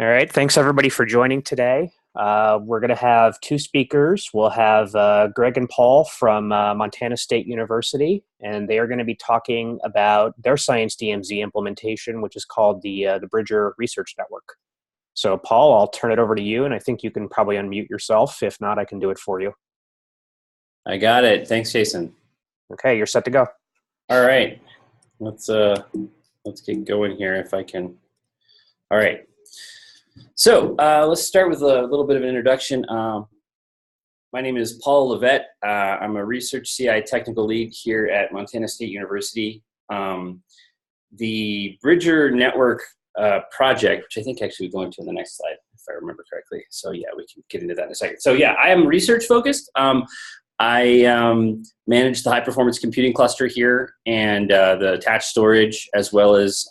All right. Thanks everybody for joining today. We're going to have two speakers. We'll have Greg and Paul from Montana State University, and they are going to be talking about their science-dmz implementation, which is called the Bridger Research Network. So, Paul, I'll turn it over to you, and I think you can probably unmute yourself. If not, I can do it for you. I got it. Thanks, Jason. Okay, you're set to go. All right. Let's get going here if I can. All right. So let's start with a little bit of an introduction. My name is Paul Llovet. I'm a research CI technical lead here at Montana State University. The Bridger Network project, which I think actually we go into in the next slide, if I remember correctly. So yeah, we can get into that in a second. So yeah, I am research focused. I manage the high performance computing cluster here and the attached storage, as well as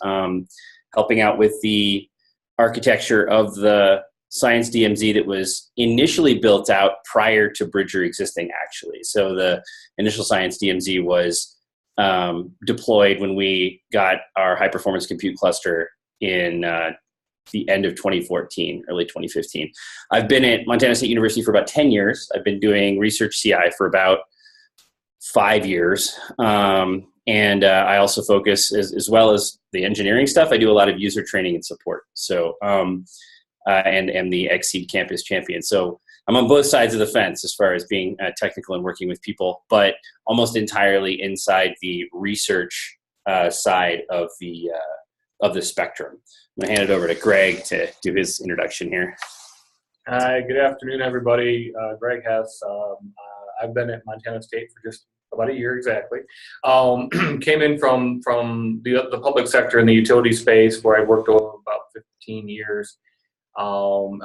helping out with the architecture of the science-dmz that was initially built out prior to Bridger existing, actually. So the initial science-dmz was deployed when we got our high-performance compute cluster in the end of 2014, early 2015. I've been at Montana State University for about 10 years. I've been doing research CI for about 5 years. And I also focus, as well as the engineering stuff, I do a lot of user training and support. So, and am the Exceed Campus champion. So I'm on both sides of the fence as far as being technical and working with people, but almost entirely inside the research side of the spectrum. I'm gonna hand it over to Greg to do his introduction here. Hi, good afternoon, everybody. Greg Hess. I've been at Montana State for just about a year exactly. Came in from the public sector in the utility space, where I worked over about 15 years. A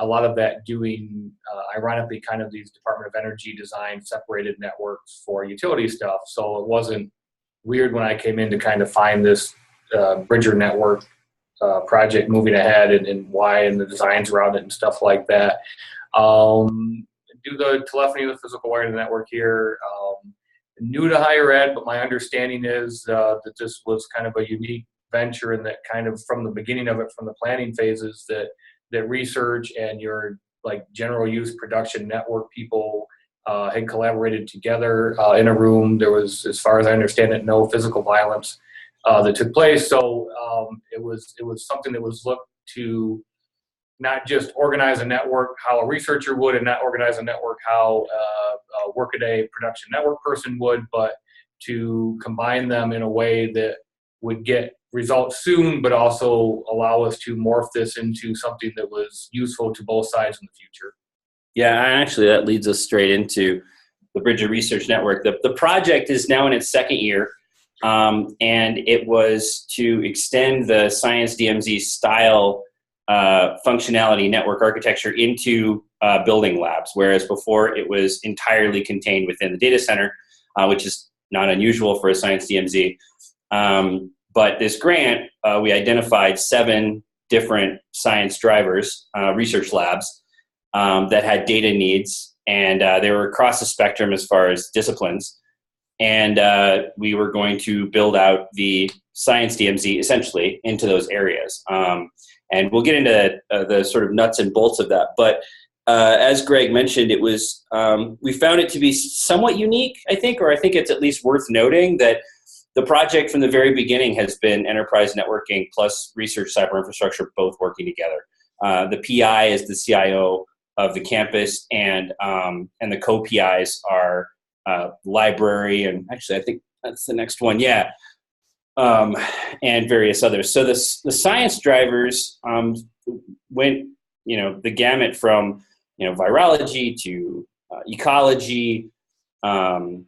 lot of that doing, ironically, kind of these Department of Energy design separated networks for utility stuff. So it wasn't weird when I came in to kind of find this Bridger network project moving ahead and why and the designs around it and stuff like that. Do the telephony with physical wiring network here. New to higher ed, but my understanding is that this was kind of a unique venture, and that kind of from the beginning of it, from the planning phases, that research and your like general use production network people had collaborated together in a room. There was, as far as I understand it, no physical violence that took place. So it was something that was looked to not just organize a network how a researcher would, and not organize a network how a workaday production network person would, but to combine them in a way that would get results soon, but also allow us to morph this into something that was useful to both sides in the future. Yeah, and actually that leads us straight into the Bridger Research Network. The project is now in its second year, and it was to extend the science-dmz style functionality network architecture into building labs, whereas before it was entirely contained within the data center, which is not unusual for a science-dmz. But this grant, we identified 7 different science drivers, research labs, that had data needs, and they were across the spectrum as far as disciplines. And we were going to build out the science-dmz essentially into those areas. And we'll get into the sort of nuts and bolts of that. But as Greg mentioned, it was we found it to be somewhat unique, I think, or I think it's at least worth noting that the project from the very beginning has been enterprise networking plus research cyber infrastructure both working together. The PI is the CIO of the campus, and the co-PIs are library, and actually I think that's the next one, yeah. And various others. So the science drivers went, the gamut from, virology to ecology, and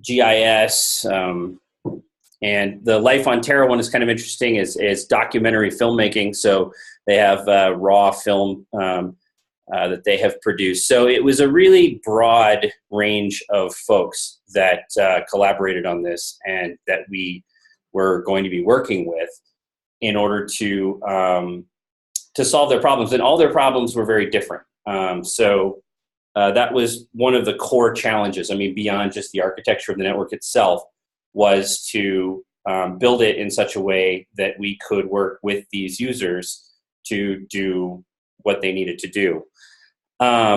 GIS, and the Life on Terra one is kind of interesting. Is documentary filmmaking. So they have raw film that they have produced. So it was a really broad range of folks that collaborated on this, and that we were going to be working with in order to solve their problems. And all their problems were very different. So that was one of the core challenges. I mean, beyond just the architecture of the network itself, was to build it in such a way that we could work with these users to do what they needed to do. I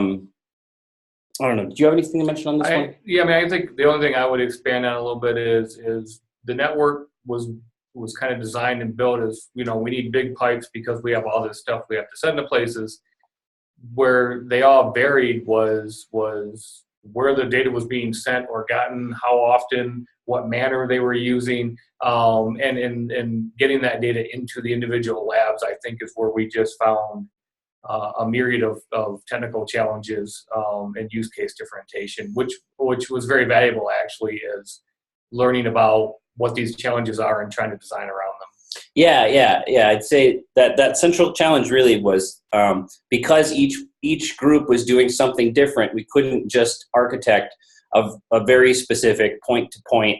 don't know. Do you have anything to mention on this one? Yeah, I mean, I think the only thing I would expand on a little bit is the network was kind of designed and built as, we need big pipes because we have all this stuff we have to send to places. Where they all varied was where the data was being sent or gotten, how often, what manner they were using, and getting that data into the individual labs, I think, is where we just found a myriad of technical challenges and use case differentiation, which was very valuable, actually, as learning about what these challenges are and trying to design around them. Yeah. I'd say that central challenge really was because each group was doing something different. We couldn't just architect a very specific point-to-point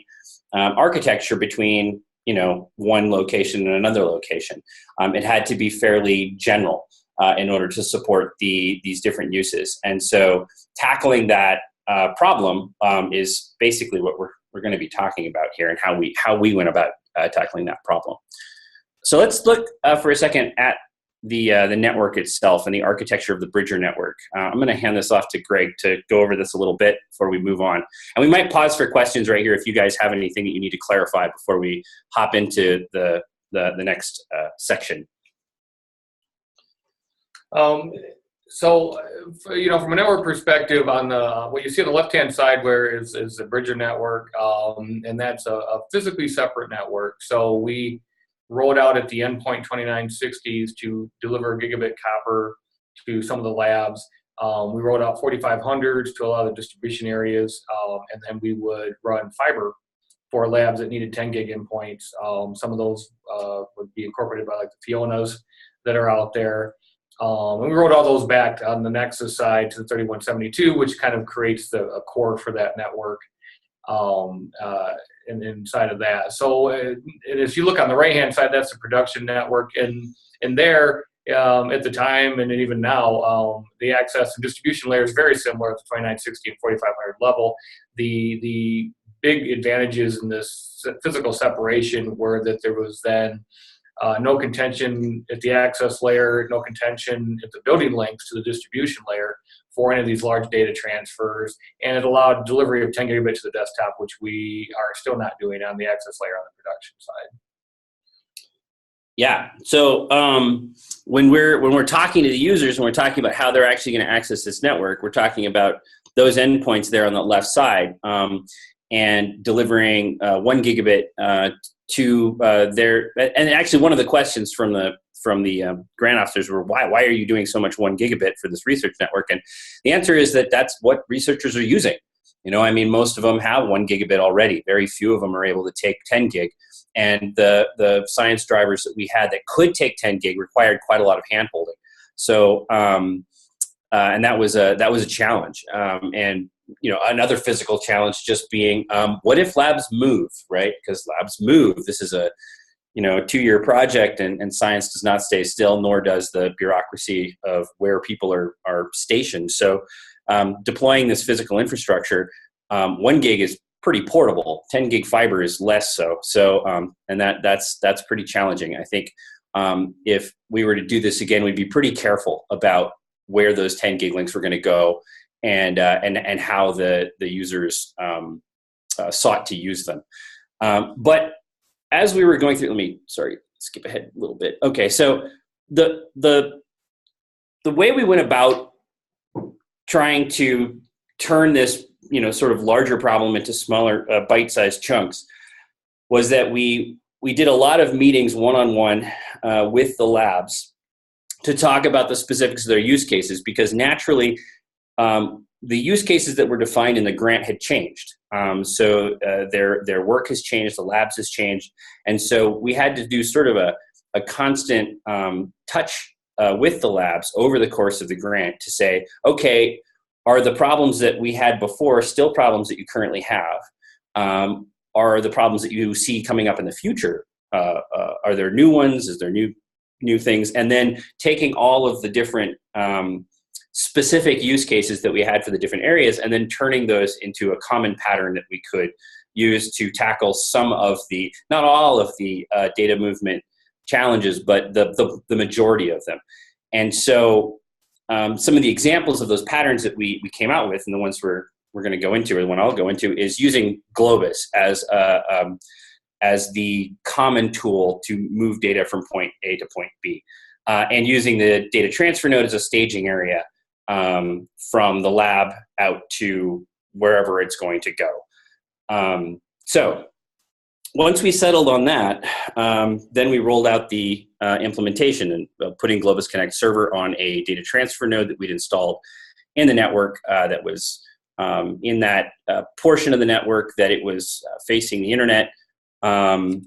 architecture between one location and another location. It had to be fairly general in order to support these different uses. And so tackling that problem is basically what we're going to be talking about here, and how we went about tackling that problem. So let's look for a second at the network itself and the architecture of the Bridger network. I'm going to hand this off to Greg to go over this a little bit before we move on. And we might pause for questions right here if you guys have anything that you need to clarify before we hop into the next section. So, from a network perspective, on what you see on the left-hand side, where is the Bridger network, and that's a physically separate network. So we rolled out at the endpoint 2960s to deliver gigabit copper to some of the labs. We rolled out 4500s to a lot of the distribution areas, and then we would run fiber for labs that needed 10 gig endpoints. Some of those would be incorporated by like the Fionas that are out there. And we wrote all those back on the Nexus side to the 3172, which kind of creates a core for that network and inside of that. So and if you look on the right-hand side, that's the production network. And there, at the time and even now, the access and distribution layer is very similar at the 2960 and 4500 level. The big advantages in this physical separation were that there was then no contention at the access layer, no contention at the building links to the distribution layer for any of these large data transfers, and it allowed delivery of 10 gigabit to the desktop, which we are still not doing on the access layer on the production side. Yeah. So when we're talking to the users and we're talking about how they're actually going to access this network, we're talking about those endpoints there on the left side and delivering 1 gigabit to their. And actually, one of the questions from the grant officers were, why are you doing so much 1 gigabit for this research network? And the answer is that that's what researchers are using. Most of them have 1 gigabit already. Very few of them are able to take 10 gig. And the science drivers that we had that could take 10 gig required quite a lot of hand-holding. So, and that was a challenge. And another physical challenge just being, what if labs move, right? Because labs move. This is a 2-year project, and science does not stay still, nor does the bureaucracy of where people are stationed. So deploying this physical infrastructure, 1 gig is pretty portable. 10 gig fiber is less so. So and that's pretty challenging. I think if we were to do this again, we'd be pretty careful about where those 10 gig links were going to go and how the users sought to use them. But as we were going through, skip ahead a little bit. Okay, so the way we went about trying to turn this sort of larger problem into smaller bite-sized chunks was that we did a lot of meetings one-on-one with the labs to talk about the specifics of their use cases, because naturally the use cases that were defined in the grant had changed. So their work has changed, the labs has changed. And so we had to do sort of a constant touch with the labs over the course of the grant to say, okay, are the problems that we had before still problems that you currently have? Are the problems that you see coming up in the future? Are there new ones? Is there new things? And then taking all of the different specific use cases that we had for the different areas and then turning those into a common pattern that we could used to tackle some of the, not all of the data movement challenges, but the majority of them. And so some of the examples of those patterns that we came out with, and the ones we're going to go into, or the one I'll go into, is using Globus as the common tool to move data from point A to point B, and using the data transfer node as a staging area from the lab out to wherever it's going to go. So once we settled on that, then we rolled out the implementation and putting Globus Connect server on a data transfer node that we'd installed in the network that was in that portion of the network that it was facing the internet. And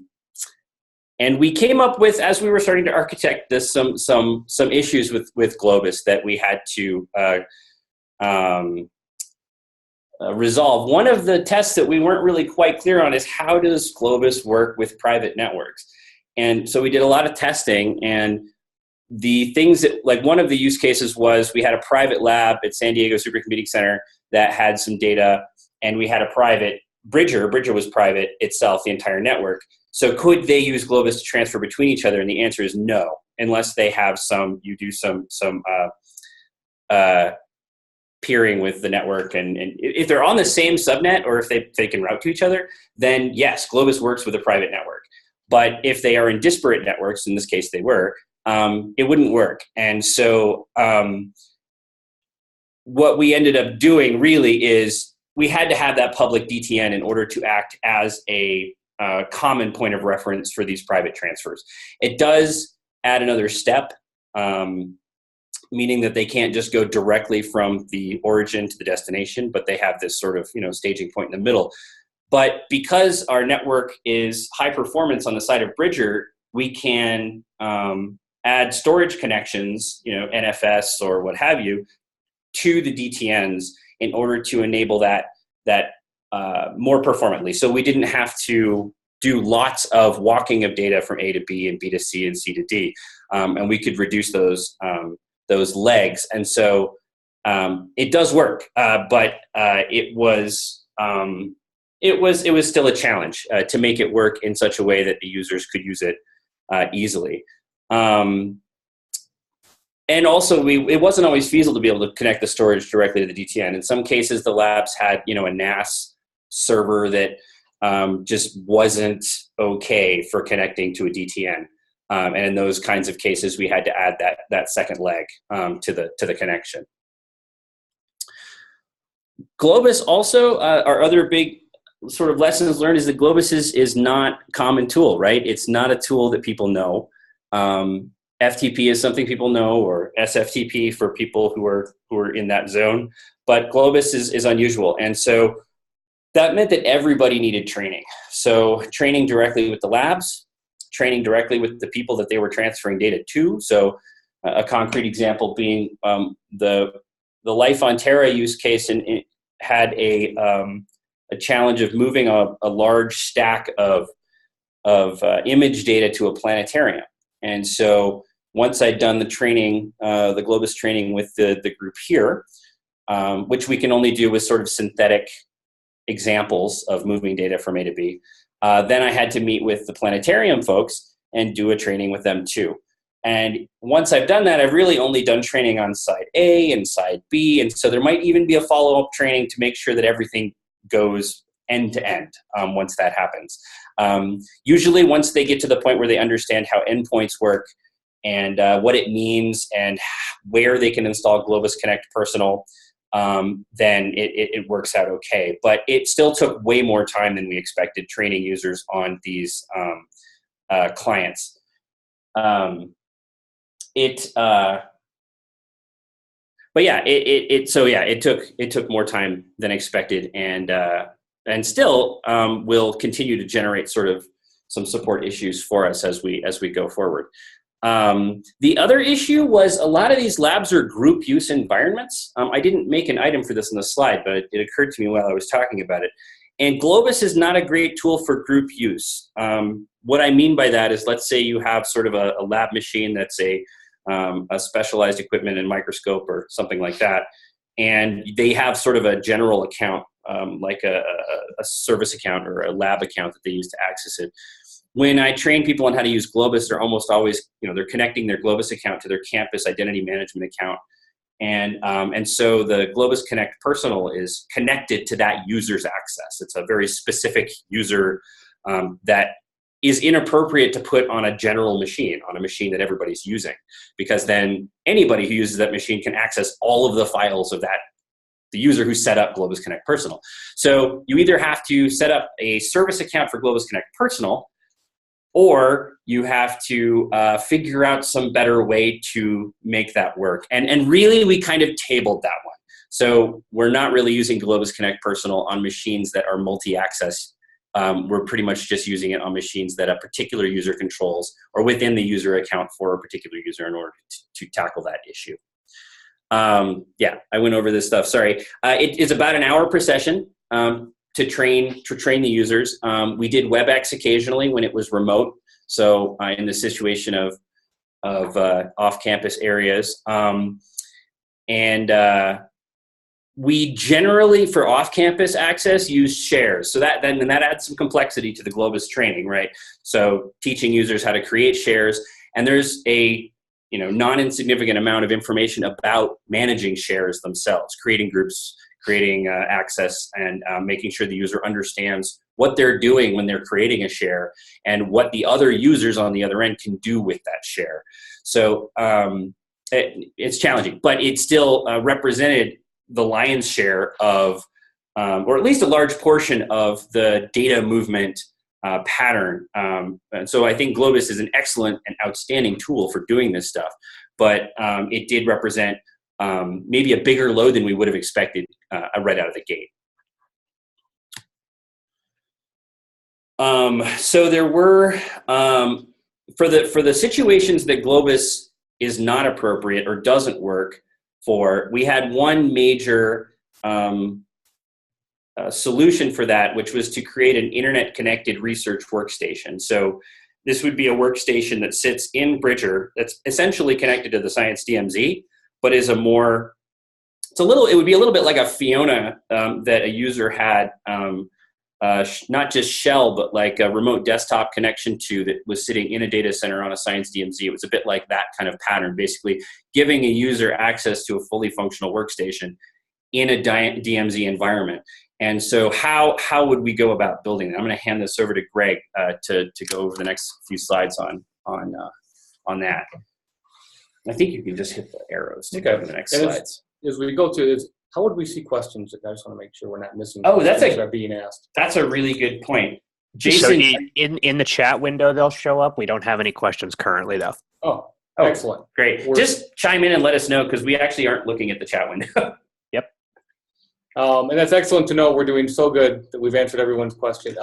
we came up with, as we were starting to architect this, some issues with Globus that we had to resolve. One of the tests that we weren't really quite clear on is, how does Globus work with private networks? And so we did a lot of testing, and the things that, like, one of the use cases was we had a private lab at San Diego Supercomputing Center that had some data, and we had a private Bridger was private itself, the entire network. So could they use Globus to transfer between each other? And the answer is no, unless they have some peering with the network. And if they're on the same subnet, or if they can route to each other, then yes, Globus works with a private network. But if they are in disparate networks, in this case they were, it wouldn't work. And so what we ended up doing really is we had to have that public DTN in order to act as a common point of reference for these private transfers. It does add another step, meaning that they can't just go directly from the origin to the destination, but they have this sort of, staging point in the middle. But because our network is high performance on the side of Bridger, we can add storage connections, NFS or what have you, to the DTNs in order to enable that more performantly. So we didn't have to do lots of walking of data from A to B and B to C and C to D, and we could reduce those legs. And so it does work, but it was still a challenge to make it work in such a way that the users could use it easily. And also, it wasn't always feasible to be able to connect the storage directly to the DTN. In some cases, the labs had, a NAS server that just wasn't okay for connecting to a DTN. And in those kinds of cases, we had to add that second leg to the connection. Globus also, our other big sort of lessons learned is that Globus is not a common tool, right? It's not a tool that people know. FTP is something people know, or SFTP for people who are in that zone. But Globus is unusual. And so that meant that everybody needed training. So training directly with the labs, training directly with the people that they were transferring data to. So a concrete example being the Life on Terra use case, and it had a challenge of moving a large stack of image data to a planetarium. And so once I'd done the training, the Globus training with the group here, which we can only do with sort of synthetic examples of moving data from A to B, then I had to meet with the planetarium folks and do a training with them too. And once I've done that, I've really only done training on side A and side B. And so there might even be a follow-up training to make sure that everything goes end to end once that happens. Usually once they get to the point where they understand how endpoints work and what it means and where they can install Globus Connect Personal, then it works out okay. But it still took way more time than we expected training users on these clients. It took more time than expected, and still will continue to generate sort of some support issues for us as we go forward. The other issue was a lot of these labs are group use environments. I didn't make an item for this in the slide, but it occurred to me while I was talking about it. And Globus is not a great tool for group use. What I mean by that is, let's say you have sort of a lab machine that's a specialized equipment and microscope or something like that, and they have sort of a general account like a service account or a lab account that they use to access it. When I train people on how to use Globus, they're almost always, they're connecting their Globus account to their campus identity management account. And so the Globus Connect Personal is connected to that user's access. It's a very specific user that is inappropriate to put on a general machine, on a machine that everybody's using, because then anybody who uses that machine can access all of the files of the user who set up Globus Connect Personal. So you either have to set up a service account for Globus Connect Personal, or you have to figure out some better way to make that work. And really, we kind of tabled that one. So we're not really using Globus Connect Personal on machines that are multi-access. We're pretty much just using it on machines that a particular user controls or within the user account for a particular user in order to tackle that issue. Yeah, I went over this stuff. Sorry. It's about an hour per session. To train the users. We did WebEx occasionally when it was remote. So in the situation of off-campus areas, we generally for off-campus access use shares. So that adds some complexity to the Globus training, right? So teaching users how to create shares, and there's a non-insignificant amount of information about managing shares themselves, creating groups, creating access, and making sure the user understands what they're doing when they're creating a share and what the other users on the other end can do with that share. So it's challenging, but it still represented the lion's share of, or at least a large portion of the data movement pattern. And so I think Globus is an excellent and outstanding tool for doing this stuff, but it did represent maybe a bigger load than we would have expected right out of the gate. So there were, for the situations that Globus is not appropriate or doesn't work for, we had one major solution for that, which was to create an internet-connected research workstation. So this would be a workstation that sits in Bridger that's essentially connected to the science-dmz, but is it would be a little bit like a Fiona that a user had, not just shell, but like a remote desktop connection to that was sitting in a data center on a science-dmz. It was a bit like that kind of pattern, basically giving a user access to a fully functional workstation in a DMZ environment. And so how would we go about building that? I'm going to hand this over to Greg to go over the next few slides on that. I think you can just hit the arrows to go to the next slides. As we go to this, how would we see questions? I just want to make sure we're not missing. Oh, that are being asked. That's a really good point, Jason. So in the chat window, they'll show up. We don't have any questions currently, though. Oh, excellent. Great. Just chime in and let us know, because we actually aren't looking at the chat window. Yep. And that's excellent to know. We're doing so good that we've answered everyone's question.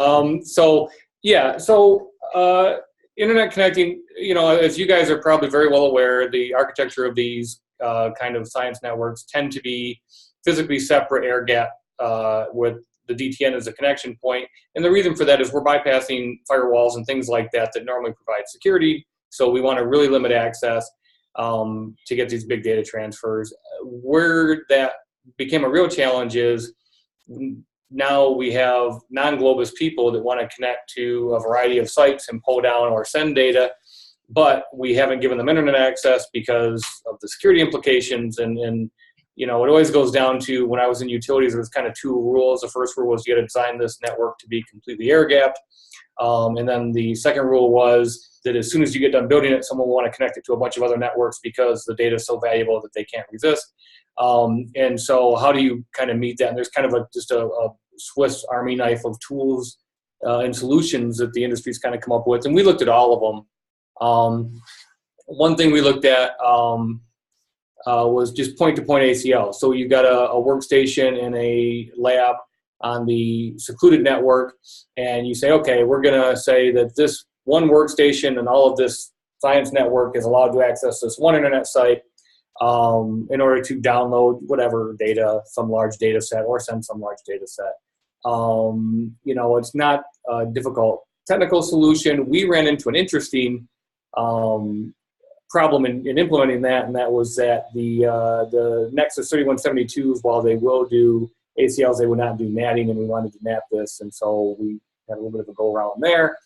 Internet connecting, as you guys are probably very well aware, the architecture of these kind of science networks tend to be physically separate air gap with the DTN as a connection point. And the reason for that is we're bypassing firewalls and things like that that normally provide security. So we want to really limit access to get these big data transfers. Where that became a real challenge is now we have non-Globus people that want to connect to a variety of sites and pull down or send data, but we haven't given them internet access because of the security implications. And it always goes down to, when I was in utilities, there was kind of two rules. The first rule was you got to design this network to be completely air-gapped. And then the second rule was that as soon as you get done building it, someone will want to connect it to a bunch of other networks because the data is so valuable that they can't resist. And so how do you kind of meet that? And there's kind of just a Swiss Army knife of tools and solutions that the industry's kind of come up with. And we looked at all of them. One thing we looked at was just point-to-point ACL. So you got a workstation in a lab on the secluded network, and you say, okay, we're going to say that this one workstation and all of this science network is allowed to access this one internet site in order to download whatever data, some large data set, or send some large data set. It's not a difficult technical solution. We ran into an interesting problem in implementing that, and that was that the Nexus 3172s, while they will do ACLs, they would not do natting, and we wanted to nat this, and so we had a little bit of a go around there.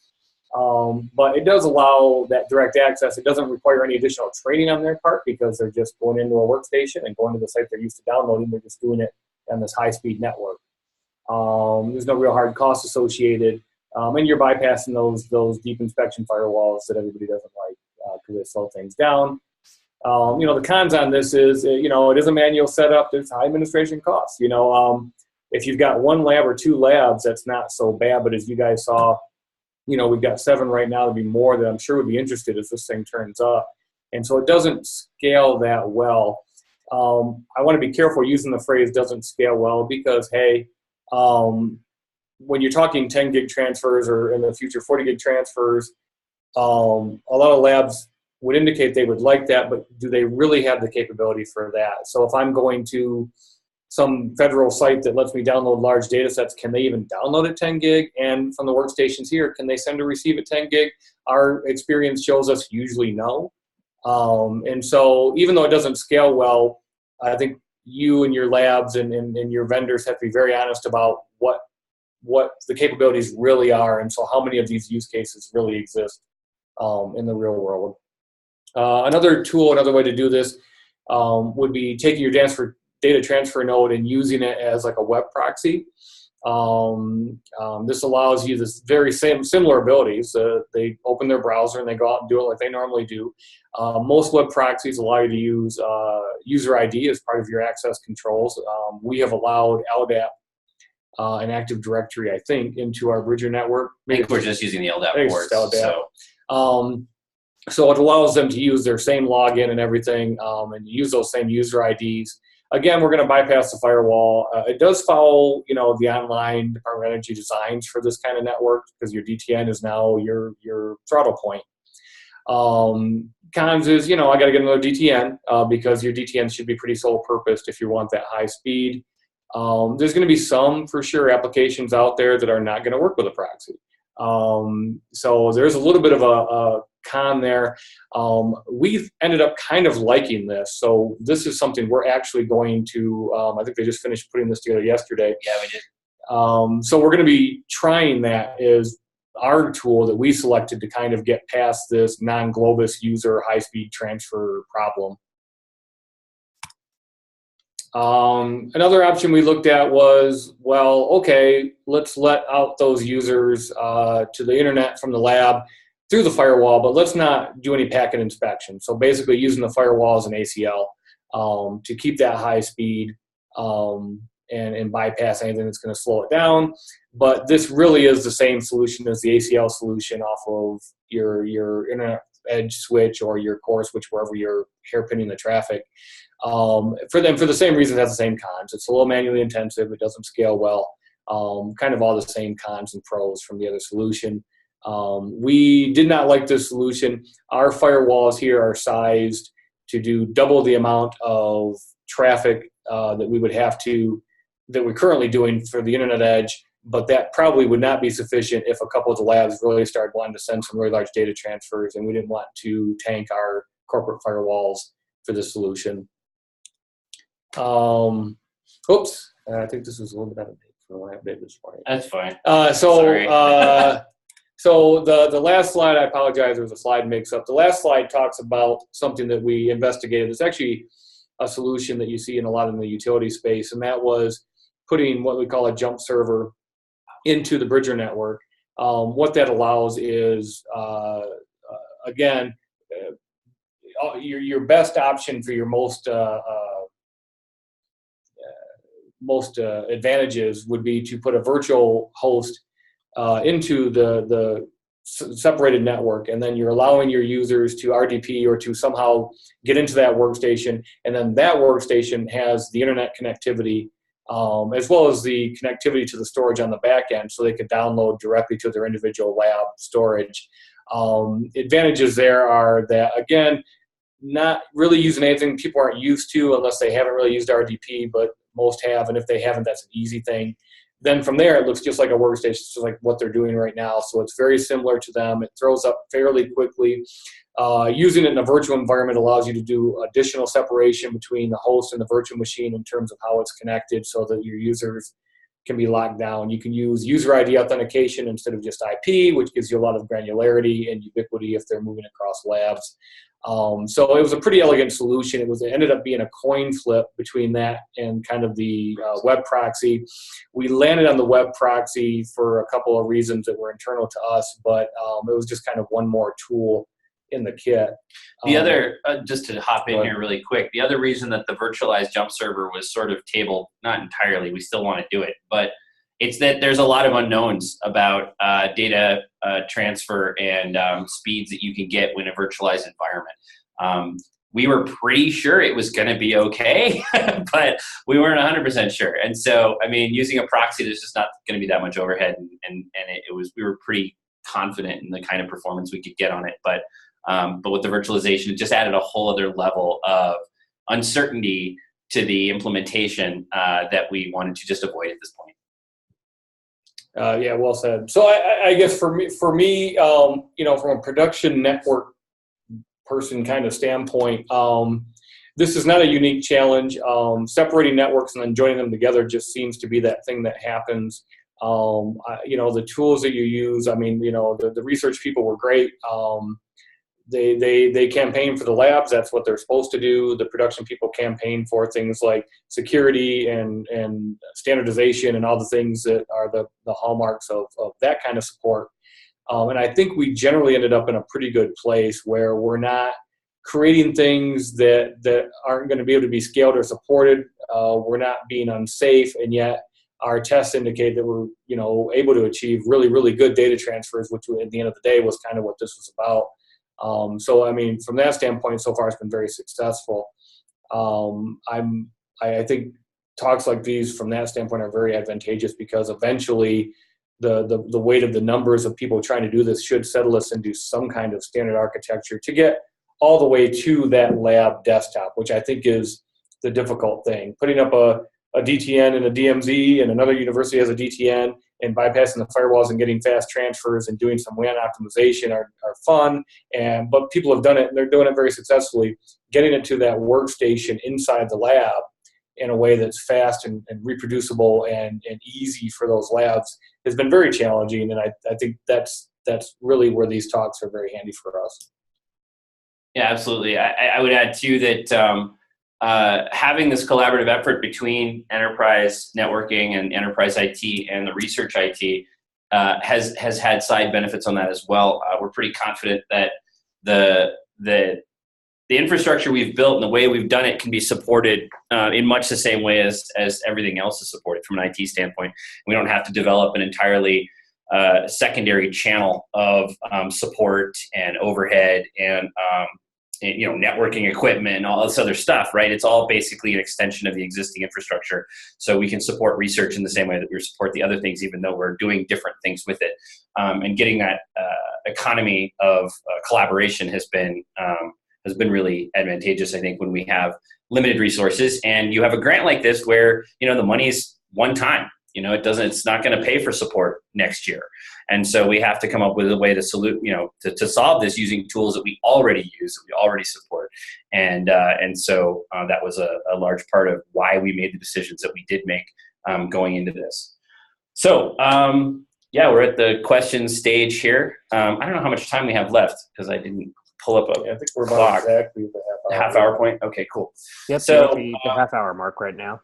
But it does allow that direct access. It doesn't require any additional training on their part because they're just going into a workstation and going to the site they're used to downloading. They're just doing it on this high-speed network. There's no real hard costs associated, and you're bypassing those deep inspection firewalls that everybody doesn't like because they slow things down. The cons on this is, it is a manual setup. There's high administration costs. If you've got one lab or two labs, that's not so bad. But as you guys saw, we've got 7 right now. There'll be more that I'm sure would be interested as this thing turns up. And so it doesn't scale that well. I want to be careful using the phrase doesn't scale well because, hey, when you're talking 10 gig transfers or in the future 40 gig transfers, a lot of labs would indicate they would like that, but do they really have the capability for that? So if I'm going to some federal site that lets me download large data sets, can they even download at 10 gig? And from the workstations here, can they send or receive at 10 gig? Our experience shows us usually no. And so even though it doesn't scale well, I think you and your labs and your vendors have to be very honest about what the capabilities really are, and so how many of these use cases really exist in the real world. Another tool, another way to do this would be taking your data transfer node and using it as like a web proxy. This allows you this very similar abilities. They open their browser and they go out and do it like they normally do. Most web proxies allow you to use user ID as part of your access controls. We have allowed LDAP and Active Directory, I think, into our Bridger network. I think we're just using the LDAP ports. So it allows them to use their same login and everything, and use those same user IDs. Again, we're going to bypass the firewall. It does follow, the online Department of Energy designs for this kind of network because your DTN is now your throttle point. Cons is, I got to get another DTN because your DTN should be pretty sole purposed if you want that high speed. There's going to be some, for sure, applications out there that are not going to work with a proxy. So there's a little bit of a con there. We've ended up kind of liking this. So this is something we're actually going to, I think they just finished putting this together yesterday. Yeah, we did. So we're going to be trying that as our tool that we selected to kind of get past this non-Globus user high-speed transfer problem. Another option we looked at was, well, okay, let's let out those users to the internet from the lab through the firewall, but let's not do any packet inspection. So basically using the firewall as an ACL to keep that high speed and bypass anything that's going to slow it down. But this really is the same solution as the ACL solution off of your internet edge switch or your core switch, wherever you're hairpinning the traffic. For the same reason, it has the same cons. It's a little manually intensive. It doesn't scale well. Kind of all the same cons and pros from the other solution. We did not like this solution. Our firewalls here are sized to do double the amount of traffic that we're currently doing for the internet edge, but that probably would not be sufficient if a couple of the labs really started wanting to send some really large data transfers, and we didn't want to tank our corporate firewalls for this solution. Oops, I think this was a little bit out of date. So I want to update this morning. That's fine. So the last slide, I apologize, there was a slide mix-up. The last slide talks about something that we investigated. It's actually a solution that you see in a lot in the utility space, and that was putting what we call a jump server into the Bridger network. What that allows is, again, your best option for your most advantages would be to put a virtual host into the separated network, and then you're allowing your users to RDP or to somehow get into that workstation, and then that workstation has the internet connectivity as well as the connectivity to the storage on the back end, so they could download directly to their individual lab storage. Advantages there are that, again, not really using anything people aren't used to unless they haven't really used RDP, but most have, and if they haven't, that's an easy thing. Then from there, it looks just like a workstation, just like what they're doing right now. So it's very similar to them. It throws up fairly quickly. Using it in a virtual environment allows you to do additional separation between the host and the virtual machine in terms of how it's connected so that your users can be locked down. You can use user ID authentication instead of just IP, which gives you a lot of granularity and ubiquity if they're moving across labs. So it was a pretty elegant solution. It ended up being a coin flip between that and kind of the web proxy. We landed on the web proxy for a couple of reasons that were internal to us, but it was just kind of one more tool in the kit. The other, just to hop in here really quick, the other reason that the virtualized jump server was sort of tabled, not entirely, we still want to do it, but it's that there's a lot of unknowns about data transfer and speeds that you can get in a virtualized environment. We were pretty sure it was going to be okay, but we weren't 100% sure. And so, I mean, using a proxy, there's just not going to be that much overhead, and we were pretty confident in the kind of performance we could get on it. But with the virtualization, it just added a whole other level of uncertainty to the implementation that we wanted to just avoid at this point. Yeah, well said. So I guess for me, you know, from a production network person kind of standpoint, this is not a unique challenge. Separating networks and then joining them together just seems to be that thing that happens. You know, the tools that you use, I mean, you know, the research people were great. They campaign for the labs. That's what they're supposed to do. The production people campaign for things like security and standardization and all the things that are the hallmarks of that kind of support. And I think we generally ended up in a pretty good place where we're not creating things that aren't going to be able to be scaled or supported. We're not being unsafe, and yet our tests indicate that we're, you know, able to achieve really, really good data transfers, which at the end of the day was kind of what this was about. So, I mean, from that standpoint, so far it's been very successful. I think talks like these from that standpoint are very advantageous because eventually the weight of the numbers of people trying to do this should settle us into some kind of standard architecture to get all the way to that lab desktop, which I think is the difficult thing. Putting up a DTN and a DMZ, and another university has a DTN, and bypassing the firewalls and getting fast transfers and doing some WAN optimization are fun. But people have done it, and they're doing it very successfully. Getting it to that workstation inside the lab in a way that's fast and reproducible and easy for those labs has been very challenging. And I think that's really where these talks are very handy for us. Yeah, absolutely. I would add too that having this collaborative effort between enterprise networking and enterprise IT and the research IT has had side benefits on that as well. We're pretty confident that the infrastructure we've built and the way we've done it can be supported in much the same way as everything else is supported from an IT standpoint. We don't have to develop an entirely secondary channel of support and overhead and you know, networking equipment and all this other stuff, right? It's all basically an extension of the existing infrastructure. So we can support research in the same way that we support the other things, even though we're doing different things with it. And getting that economy of collaboration has been really advantageous, I think, when we have limited resources and you have a grant like this where, you know, the money's one time. You know, it's not going to pay for support next year. And so we have to come up with a way to to solve this using tools that we already use, that we already support. And so that was a large part of why we made the decisions that we did make going into this. So yeah, we're at the questions stage here. I don't know how much time we have left because I didn't pull up I think we're about exactly the half hour point. Okay, cool. Yep, so the half hour mark right now.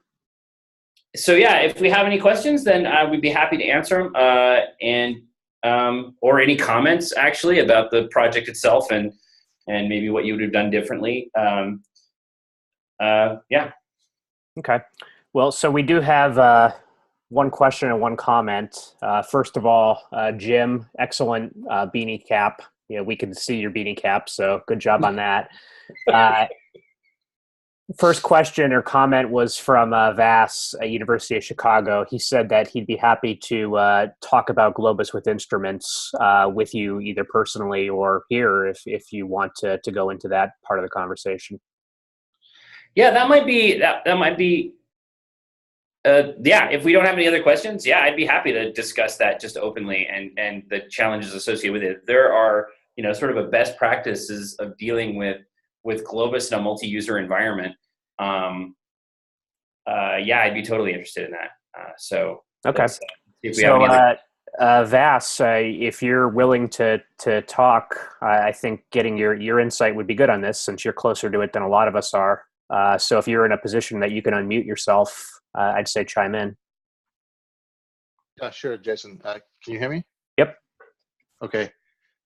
So yeah, if we have any questions, then we'd be happy to answer them, or any comments actually about the project itself and maybe what you would have done differently. Yeah. Okay. Well, so we do have one question and one comment. First of all, Jim, excellent beanie cap. You know, we can see your beanie cap, so good job on that. First question or comment was from Vass at University of Chicago. He said that he'd be happy to talk about Globus with instruments with you either personally or here if you want to go into that part of the conversation. Yeah, that might be Yeah, if we don't have any other questions, yeah, I'd be happy to discuss that just openly and the challenges associated with it. There are, sort of a best practices of dealing with Globus in a multi-user environment. Yeah, I'd be totally interested in that. Okay. Let's see if we have So, any other. Vas, if you're willing to talk, I think getting your insight would be good on this since you're closer to it than a lot of us are. So if you're in a position that you can unmute yourself, I'd say chime in. Yeah, sure, Jason. Can you hear me? Yep. Okay.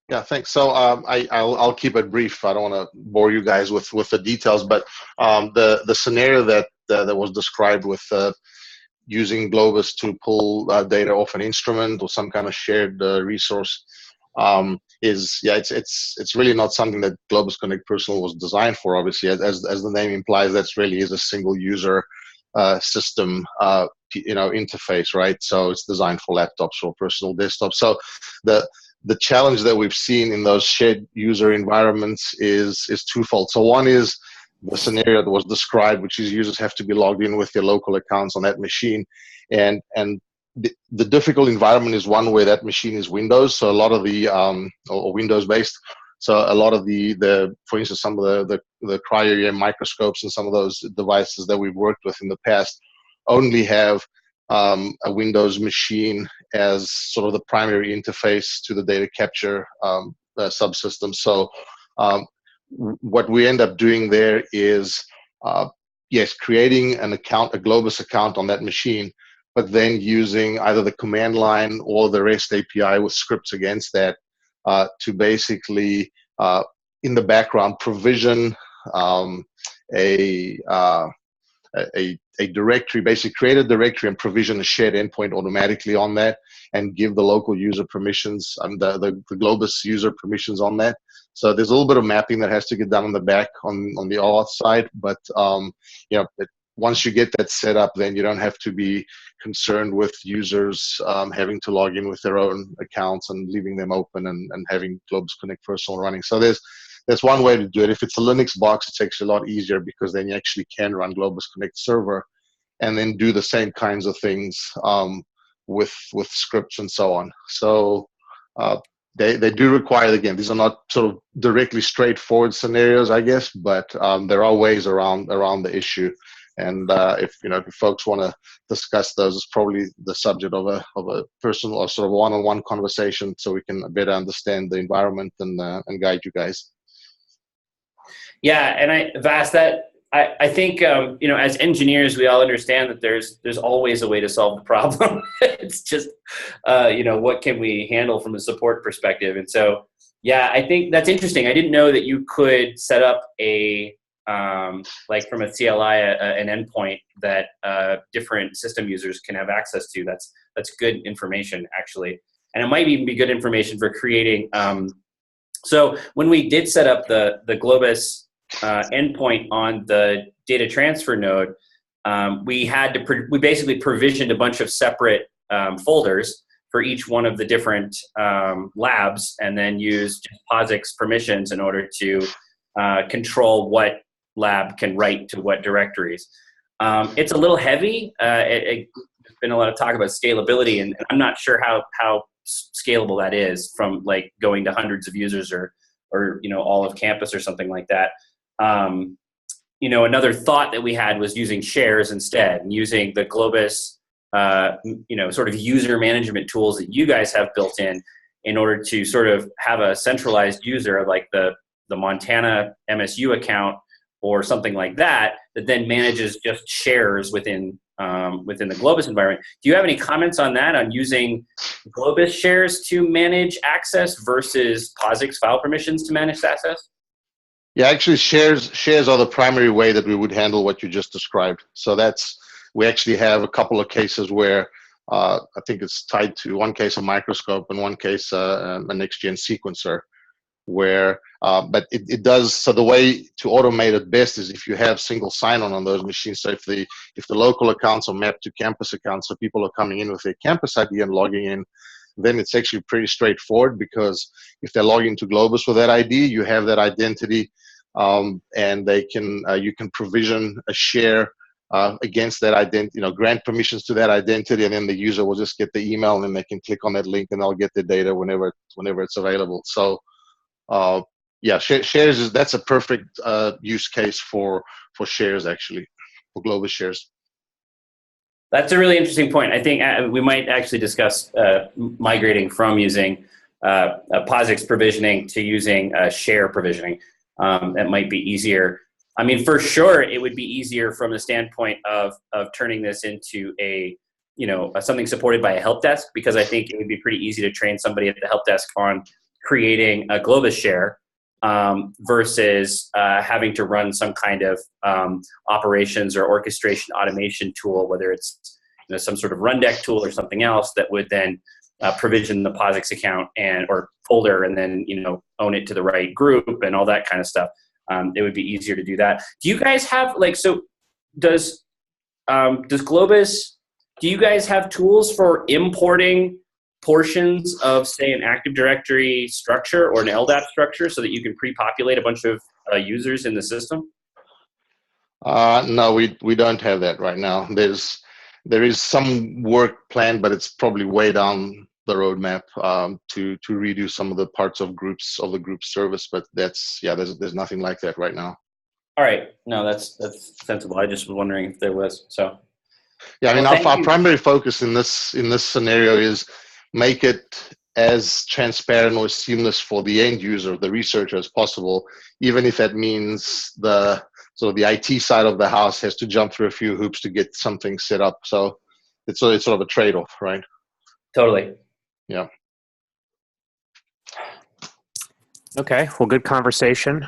Yeah, thanks. So I'll keep it brief. I don't want to bore you guys with the details, but the scenario that was described with using Globus to pull data off an instrument or some kind of shared resource it's really not something that Globus Connect Personal was designed for. Obviously, as the name implies, that's really is a single user system interface, right? So it's designed for laptops or personal desktops. So the challenge that we've seen in those shared user environments is twofold. So one is the scenario that was described, which is users have to be logged in with their local accounts on that machine, and the difficult environment is one where that machine is Windows, so a lot of the or Windows based. So a lot of the for instance, some of the cryo microscopes and some of those devices that we've worked with in the past only have a Windows machine as sort of the primary interface to the data capture subsystem. So what we end up doing there is, yes, creating an account, a Globus account on that machine, but then using either the command line or the REST API with scripts against that to basically, in the background, provision a directory, basically create a directory and provision a shared endpoint automatically on that, and give the local user permissions and the Globus user permissions on that. So there's a little bit of mapping that has to get done on the back on the OAuth side, but once you get that set up, then you don't have to be concerned with users having to log in with their own accounts and leaving them open and having Globus Connect Personal running. So there's one way to do it. If it's a Linux box, it's actually a lot easier because then you actually can run Globus Connect Server and then do the same kinds of things with scripts and so on. So they do require, again, these are not sort of directly straightforward scenarios, I guess, but there are ways around the issue. And if folks want to discuss those, it's probably the subject of a personal or sort of one-on-one conversation, so we can better understand the environment and guide you guys. Yeah, and Vas, I think as engineers, we all understand that there's always a way to solve the problem. It's just what can we handle from a support perspective, and so yeah, I think that's interesting. I didn't know that you could set up a like from a CLI an endpoint that different system users can have access to. That's good information, actually, and it might even be good information for creating. So when we did set up the Globus endpoint on the data transfer node, we basically provisioned a bunch of separate folders for each one of the different labs, and then used POSIX permissions in order to control what lab can write to what directories. It's a little heavy. There's been a lot of talk about scalability, and I'm not sure how scalable that is from like going to hundreds of users or all of campus or something like that. Another thought that we had was using shares instead, and using the Globus sort of user management tools that you guys have built in order to sort of have a centralized user like the Montana MSU account or something like that then manages just shares within the Globus environment. Do you have any comments on that, on using Globus shares to manage access versus POSIX file permissions to manage access? Yeah, actually, shares are the primary way that we would handle what you just described. So we actually have a couple of cases where I think it's tied to one case a microscope and one case a next-gen sequencer, where but it does. So the way to automate it best is if you have single sign-on on those machines. So if the local accounts are mapped to campus accounts, so people are coming in with their campus ID and logging in, then it's actually pretty straightforward, because if they log into Globus with that ID, you have that identity, and they can you can provision a share against that identity, grant permissions to that identity, and then the user will just get the email, and then they can click on that link, and they'll get the data whenever it's available. So, yeah, shares that's a perfect use case for shares, actually, for Globus shares. That's a really interesting point. I think we might actually discuss migrating from using POSIX provisioning to using share provisioning. That might be easier. I mean, for sure, it would be easier from the standpoint of turning this into something supported by a help desk, because I think it would be pretty easy to train somebody at the help desk on creating a Globus share versus having to run some kind of operations or orchestration automation tool, whether it's some sort of run deck tool or something else that would then provision the POSIX account or folder, and then own it to the right group and all that kind of stuff. It would be easier to do that. Do you guys have does Globus? Do you guys have tools for importing portions of, say, an Active Directory structure or an LDAP structure so that you can pre-populate a bunch of users in the system? No, we don't have that right now. There is some work planned, but it's probably way down the roadmap to redo some of the parts of the group service. But there's nothing like that right now. All right, no, that's sensible. I just was wondering if there was. So yeah, I mean, our primary focus in this scenario is make it as transparent or seamless for the end user, the researcher, as possible, even if that means the IT side of the house has to jump through a few hoops to get something set up. So it's sort of a trade-off, right? Totally. Yeah. Okay, well, good conversation.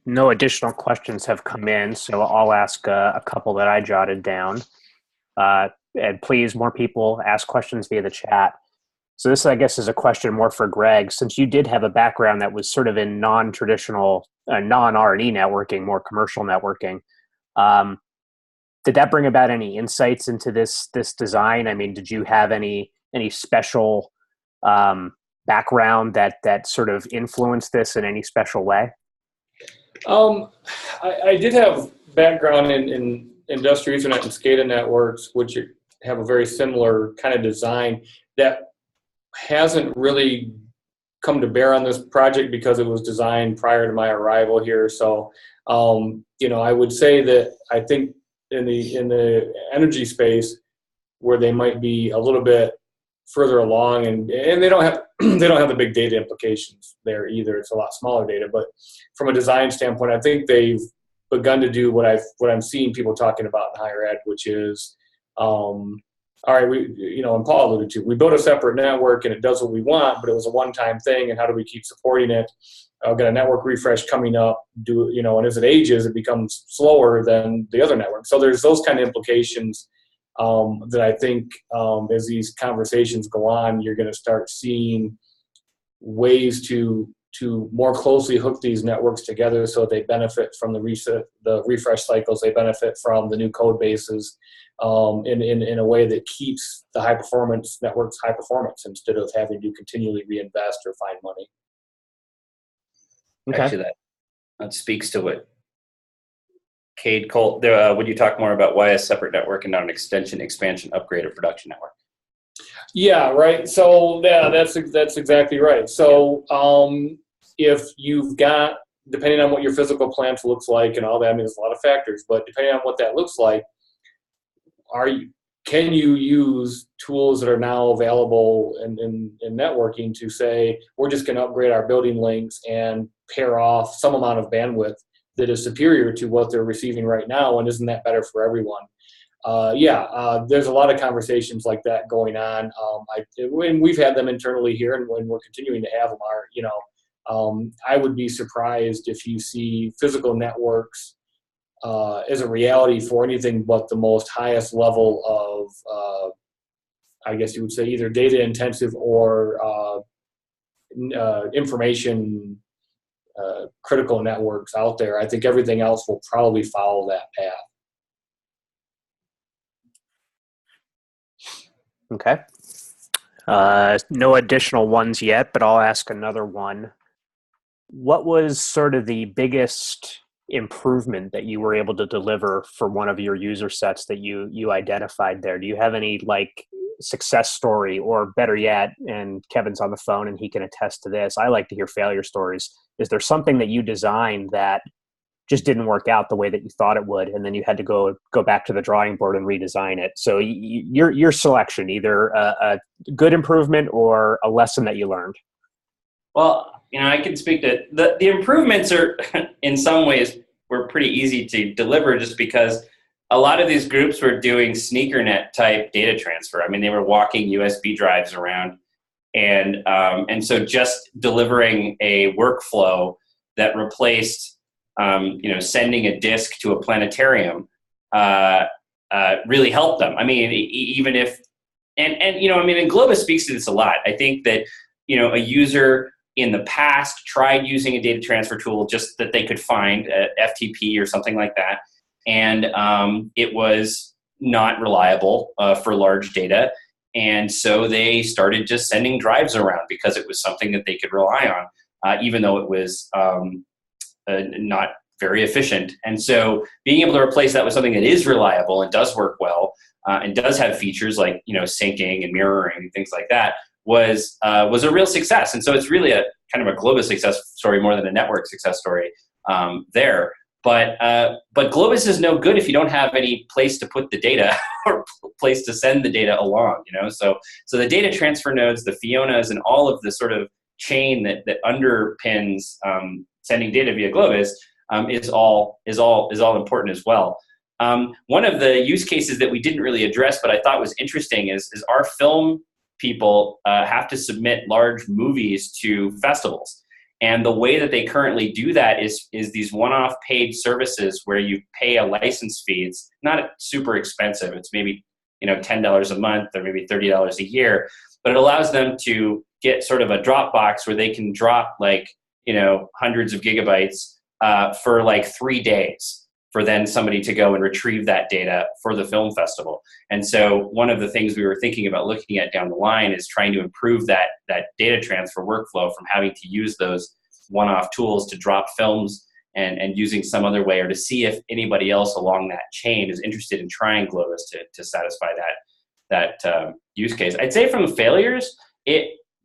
No additional questions have come in, so I'll ask a couple that I jotted down. And please, more people ask questions via the chat. So this, I guess, is a question more for Greg. Since you did have a background that was sort of in non-traditional, non-R&E networking, more commercial networking, did that bring about any insights into this design? I mean, did you have any special background that sort of influenced this in any special way? I did have background in industrial Ethernet and SCADA networks, which have a very similar kind of design that hasn't really come to bear on this project because it was designed prior to my arrival here. So, I would say that I think in the energy space, where they might be a little bit further along, and they don't have the big data implications there either. It's a lot smaller data, but from a design standpoint, I think they've begun to do what I'm seeing people talking about in higher ed, which is, all right, and Paul alluded to, we built a separate network and it does what we want, but it was a one-time thing, and how do we keep supporting it? I've got a network refresh coming up, and as it ages, it becomes slower than the other network. So there's those kind of implications that I think as these conversations go on, you're going to start seeing ways to more closely hook these networks together so they benefit from the refresh cycles, they benefit from the new code bases in a way that keeps the high performance networks high performance instead of having to continually reinvest or find money. Okay. Actually, that speaks to what Cade Colt, would you talk more about why a separate network and not an extension, expansion, upgrade, or production network? Yeah, right. So yeah, that's exactly right. So if you've got, depending on what your physical plant looks like and all that, I mean, there's a lot of factors, but depending on what that looks like, can you use tools that are now available in networking to say, we're just going to upgrade our building links and pair off some amount of bandwidth that is superior to what they're receiving right now, and isn't that better for everyone? There's a lot of conversations like that going on. And we've had them internally here, and we're continuing to have them. I would be surprised if you see physical networks as a reality for anything but the most highest level of, I guess you would say, either data intensive or information critical networks out there. I think everything else will probably follow that path. Okay. No additional ones yet, but I'll ask another one. What was sort of the biggest improvement that you were able to deliver for one of your user sets that you identified there? Do you have any like success story, or better yet, and Kevin's on the phone and he can attest to this, I like to hear failure stories. Is there something that you designed that just didn't work out the way that you thought it would, and then you had to go back to the drawing board and redesign it? So your selection, either a good improvement or a lesson that you learned. Well, I can speak to the improvements are in some ways were pretty easy to deliver, just because a lot of these groups were doing sneakernet type data transfer. I mean, they were walking USB drives around, and so just delivering a workflow that replaced sending a disk to a planetarium really helped them. I mean, even if and Globus speaks to this a lot. I think that a user in the past tried using a data transfer tool just that they could find, FTP or something like that, and it was not reliable for large data. And so they started just sending drives around because it was something that they could rely on, even though it was not very efficient. And so being able to replace that with something that is reliable and does work well and does have features like syncing and mirroring and things like that was a real success. And so it's really a kind of a Globus success story more than a network success story there. But Globus is no good if you don't have any place to put the data or place to send the data along. So the data transfer nodes, the Fionas, and all of the sort of chain that underpins sending data via Globus is all important as well. One of the use cases that we didn't really address, but I thought was interesting, is our film people have to submit large movies to festivals. And the way that they currently do that is these one-off paid services where you pay a license fee. It's not super expensive. It's maybe $10 a month or maybe $30 a year, but it allows them to get sort of a Dropbox where they can drop hundreds of gigabytes for like 3 days, for then somebody to go and retrieve that data for the film festival. And so one of the things we were thinking about looking at down the line is trying to improve that data transfer workflow from having to use those one-off tools to drop films and using some other way, or to see if anybody else along that chain is interested in trying Globus to satisfy that use case. I'd say from failures,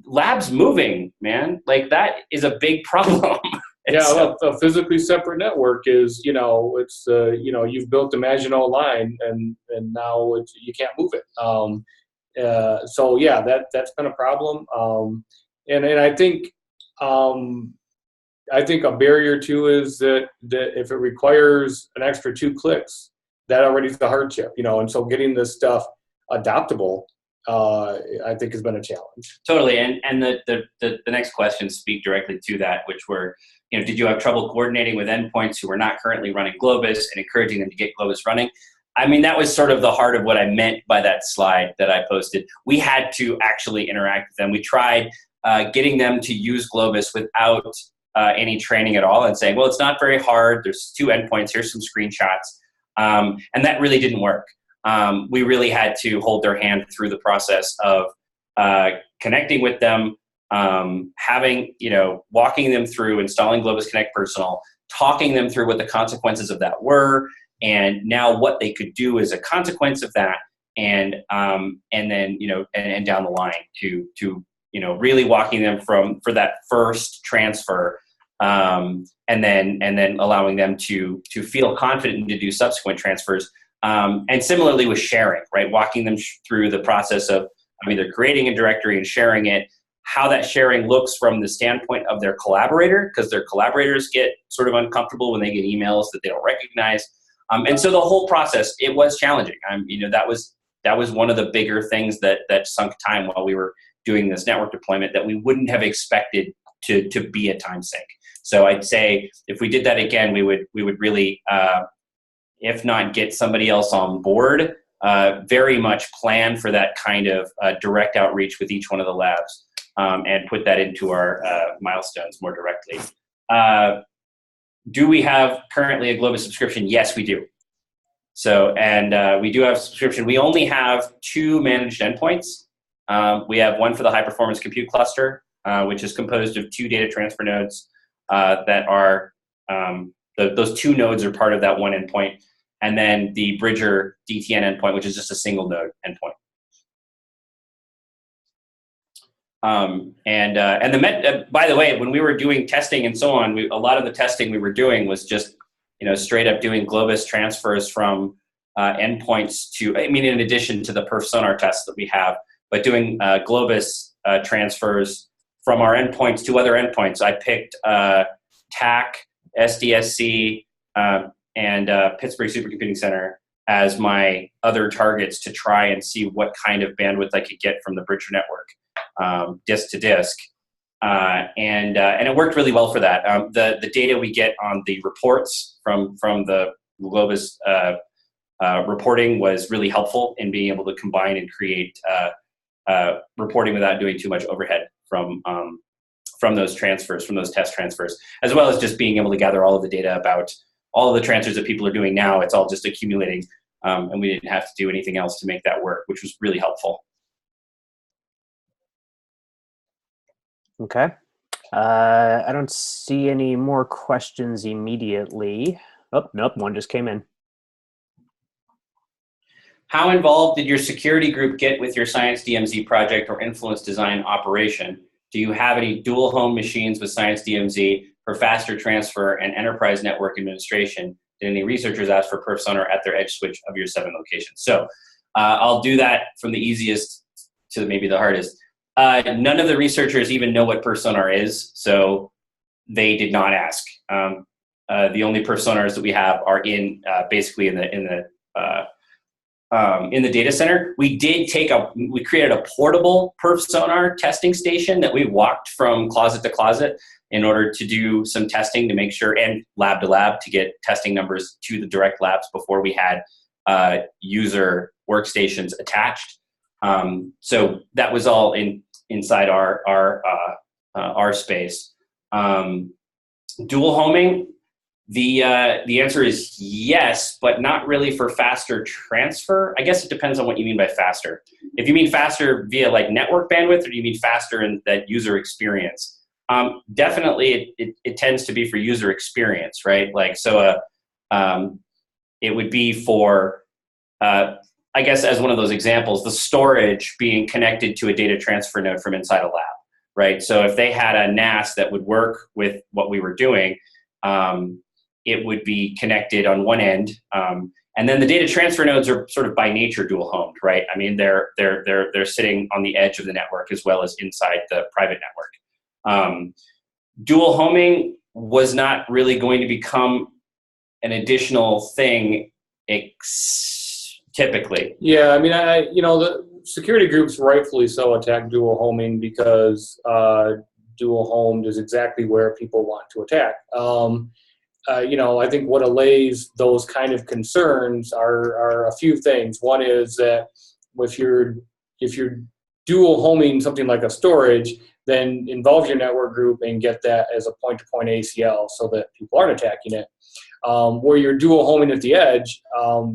labs moving, man, like that is a big problem. Yeah, a physically separate network is, it's you've built the Maginot Line and now you can't move it. So yeah, that's been a problem. And I think a barrier too is that if it requires an extra 2 clicks, that already is the hardship, and so getting this stuff adoptable, I think has been a challenge. Totally. And the next questions speak directly to that, which were, did you have trouble coordinating with endpoints who were not currently running Globus and encouraging them to get Globus running? I mean, that was sort of the heart of what I meant by that slide that I posted. We had to actually interact with them. We tried getting them to use Globus without any training at all and saying, well, it's not very hard. There's 2 endpoints. Here's some screenshots. And that really didn't work. We really had to hold their hand through the process of connecting with them, walking them through installing Globus Connect Personal, talking them through what the consequences of that were, and now what they could do as a consequence of that, and then and down the line to really walking them for that first transfer, and then allowing them to feel confident to do subsequent transfers. And similarly with sharing, right? Walking them through the process of either creating a directory and sharing it, how that sharing looks from the standpoint of their collaborator, because their collaborators get sort of uncomfortable when they get emails that they don't recognize. And so the whole process, it was challenging. That was one of the bigger things that sunk time while we were doing this network deployment that we wouldn't have expected to be a time sink. So I'd say if we did that again, we would really, if not get somebody else on board, very much plan for that kind of direct outreach with each one of the labs, and put that into our milestones more directly. Do we have currently a Globus subscription? Yes, we do. So, and we do have subscription. We only have 2 managed endpoints. We have one for the high performance compute cluster, which is composed of 2 data transfer nodes that are those two nodes are part of that one endpoint, and then the Bridger DTN endpoint, which is just a single node endpoint. By the way, when we were doing testing and so on, a lot of the testing we were doing was just, straight up doing Globus transfers from endpoints to, in addition to the perf sonar tests that we have, but doing Globus transfers from our endpoints to other endpoints. I picked TAC, SDSC, and Pittsburgh Supercomputing Center as my other targets to try and see what kind of bandwidth I could get from the Bridger network, disk to disk. And it worked really well for that. The data we get on the reports from the Globus reporting was really helpful in being able to combine and create reporting without doing too much overhead from those transfers, from those test transfers, as well as just being able to gather all of the data about all of the transfers that people are doing now. It's all just accumulating, and we didn't have to do anything else to make that work, which was really helpful. Okay. I don't see any more questions immediately. Oh, nope, one just came in. How involved did your security group get with your science-dmz project or influence design operation? Do you have any dual home machines with science-dmz for faster transfer and enterprise network administration? Did any researchers ask for perf sonar at their edge switch of your 7 locations? So I'll do that from the easiest to maybe the hardest. None of the researchers even know what perf sonar is, so they did not ask. The only perf sonars that we have are basically in the data center. We created a portable perf sonar testing station that we walked from closet to closet in order to do some testing to make sure, and lab to lab to get testing numbers to the direct labs before we had user workstations attached. So that was all inside our space. Dual homing. The answer is yes, but not really for faster transfer. I guess it depends on what you mean by faster. If you mean faster via like network bandwidth, or do you mean faster in that user experience? Definitely, it tends to be for user experience, right? Like so, it would be for, I guess, as one of those examples, the storage being connected to a data transfer node from inside a lab, right? So if they had a NAS that would work with what we were doing, it would be connected on one end, and then the data transfer nodes are sort of by nature dual homed, right? I mean, they're sitting on the edge of the network as well as inside the private network. Dual homing was not really going to become an additional thing, typically. Yeah, I mean, the security groups rightfully so attack dual homing because dual homed is exactly where people want to attack. I think what allays those kind of concerns are a few things. One is that if you're dual homing something like a storage, then involve your network group and get that as a point-to-point ACL so that people aren't attacking it. Where you're dual homing at the edge,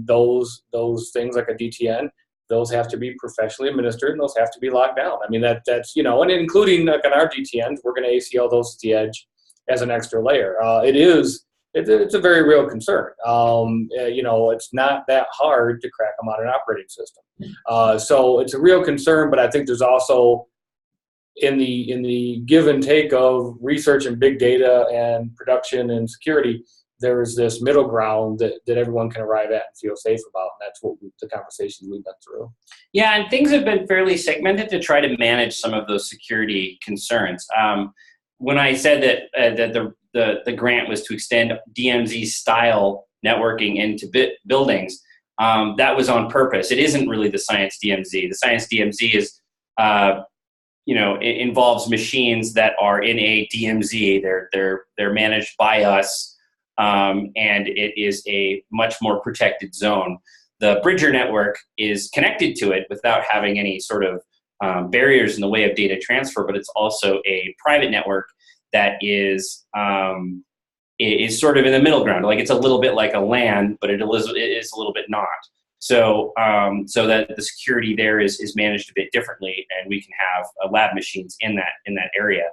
those things like a DTN, those have to be professionally administered and those have to be locked down. I mean, that's and including like on our DTNs, we're going to ACL those at the edge as an extra layer. It's a very real concern. It's not that hard to crack them on an operating system. So it's a real concern, but I think there's also in the give and take of research and big data and production and security, there is this middle ground that everyone can arrive at and feel safe about. And that's what the conversations we've been through. Yeah, and things have been fairly segmented to try to manage some of those security concerns. When I said that the grant was to extend DMZ style networking into buildings, that was on purpose. It isn't really the science-dmz. The science-dmz is, it involves machines that are in a DMZ. They're managed by us, and it is a much more protected zone. The Bridger network is connected to it without having any sort of barriers in the way of data transfer, but it's also a private network that is sort of in the middle ground. Like it's a little bit like a LAN, but it is a little bit not. So that the security there is managed a bit differently, and we can have lab machines in that area.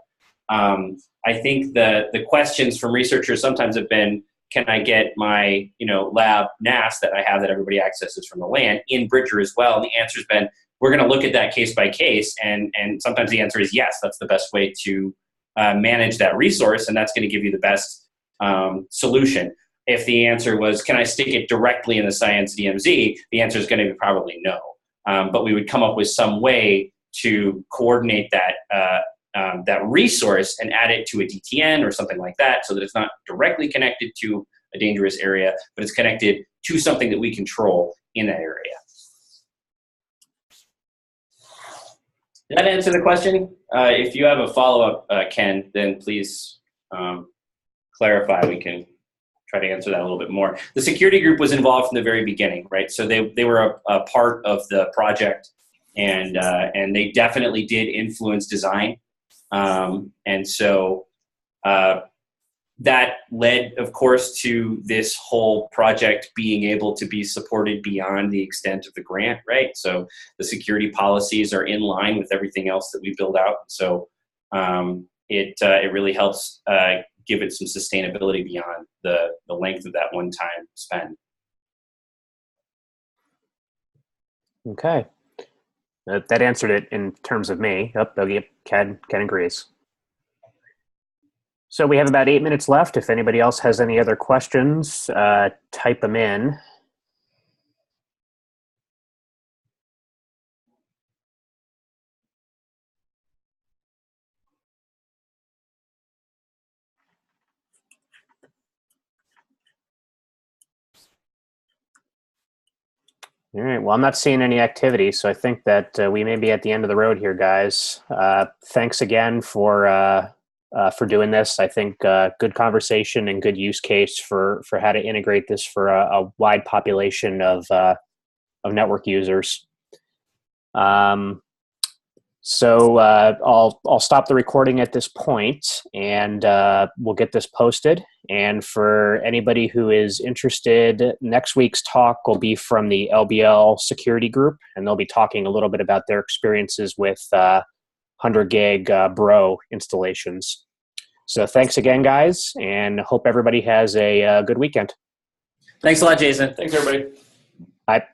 I think the questions from researchers sometimes have been, can I get my, lab NAS that I have that everybody accesses from the LAN in Bridger as well? And the answer's been, we're going to look at that case by case. And sometimes the answer is yes, that's the best way to manage that resource. And that's going to give you the best solution. If the answer was, can I stick it directly in the science-dmz? The answer is going to be probably no. But we would come up with some way to coordinate that resource and add it to a DTN or something like that, so that it's not directly connected to a dangerous area, but it's connected to something that we control in that area. Did that answer the question? If you have a follow-up, Ken, then please clarify. We can try to answer that a little bit more. The security group was involved from the very beginning, right? So they were a part of the project, and they definitely did influence design. And so that led, of course, to this whole project being able to be supported beyond the extent of the grant, right? So the security policies are in line with everything else that we build out. So it really helps give it some sustainability beyond the length of that one-time spend. Okay. That answered it in terms of me. Yep, Ken agrees. So we have about 8 minutes left. If anybody else has any other questions, type them in. All right, well, I'm not seeing any activity, so I think that we may be at the end of the road here, guys. Thanks again for doing this. I think good conversation and good use case for how to integrate this for a wide population of network users. So I'll stop the recording at this point, and we'll get this posted. And for anybody who is interested, next week's talk will be from the LBL security group, and they'll be talking a little bit about their experiences with 100 gig Bro installations. So thanks again, guys, and hope everybody has a good weekend. Thanks a lot, Jason. Thanks, everybody. Bye.